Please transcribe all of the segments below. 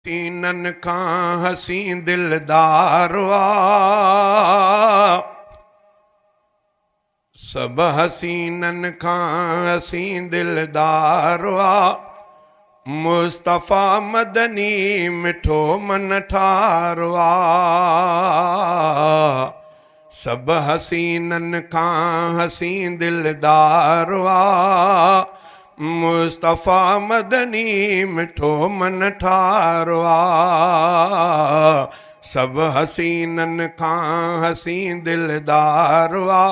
तीनन खां हसीं दिलदार वा, सब हसीनन खां हसीं दिलदार वा। मुस्तफ़ा मदनी मिठो मन ठारवा, सब हसीनन खां हसीं दिलदार वा। मुस्तफ़ा मदनी मिठो मन ठारवा, सब हसीनन खां हसीं दिलदार वा।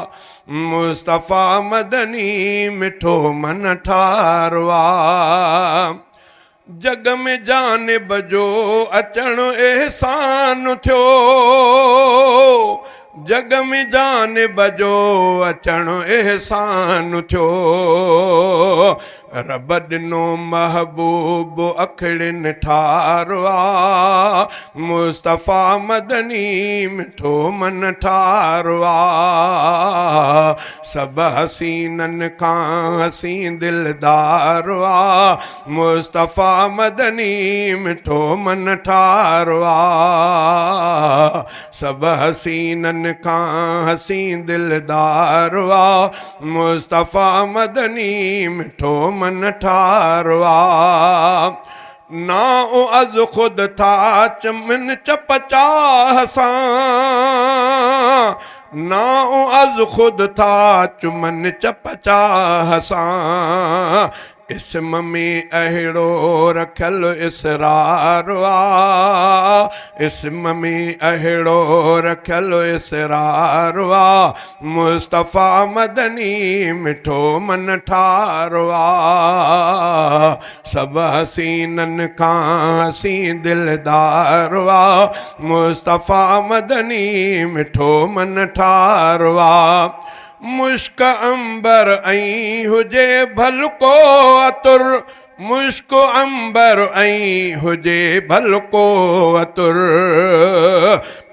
मुस्तफ़ा मदनी मिठो मन ठारवा। जग में जानिब जो अचणु एहसान थियो, जग में जानिब जो अचणु एहसान थियो। रब ॾिनो महबूब अखड़िन ठारवा, मुस्तफ़ा मदनी मिठो मन ठारवा। सब हसीनन खां हसीं दिलदार वा, मुस्तफ़ा मदनी मिठो मन ठारवा। सब हसीनन खां हसीं दिलदार वा, मुस्तफ़ा मदनी मिठो मन ठारवा। ना ओ अज खुद था चमन चपचाह सां, ना ओ अज खुद था चुमन चपचाह सां। इसम में अहिड़ो रखल इसरार वा, इसम में अहिड़ो रखल इसरार वा। मुस्तफ़ा मदनी मिठो मन ठारवा, सब हसीनन खां हसीं दिलदार वा। मुस्तफ़ा मदनी मिठो मन ठारवा। मुश्क अंबर ऐं हुजे भलको अतुर, मुश्क अंबर ऐं हुजे भलको अतुर।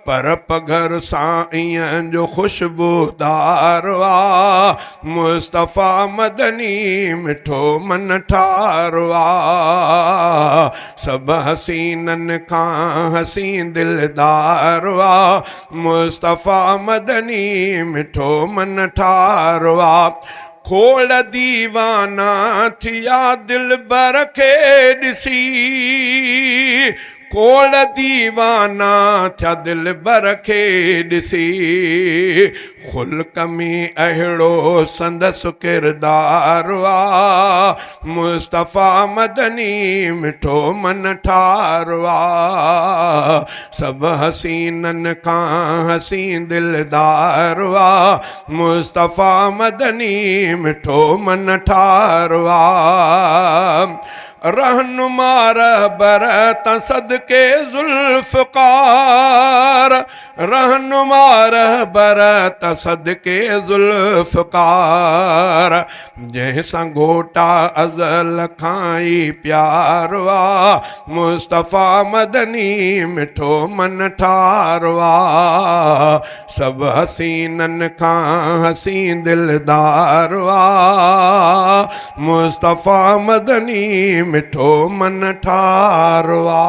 पर पघर साईं जो खुशबूदार वा, मुस्तफ़ा मदनी मिठो मन ठारवा। सब हसीनन खां हसीं दिलदार वा, मुस्तफ़ा मदनी मिठो मन ठारवा। खोड़ दीवाना थिया दिल बर खे ॾिसी, खोड़ दीवाना थिया दिल बर खे ॾिसी। ख़ुल्क़ में अहिड़ो संदसि किरदार वा, मुस्तफ़ा मदनी मिठो मन ठारवा। सब हसीनन खां हसीं दिलदार वा, मुस्तफ़ा मदनी मिठो मन ठारवा। रहनुमा रहबर त सदके ज़ुल्फ़कार, रहनुमा रहबर त सदके ज़ुल्फ़कार। जंहिंसां घोटा अज़ल खां ई प्यार वा, मुस्तफ़ा मदनी मिठो मन ठारवा। सब हसीनन खां हसीं दिलदार वा, मुस्तफ़ा मदनी मिठो मन ठारवा।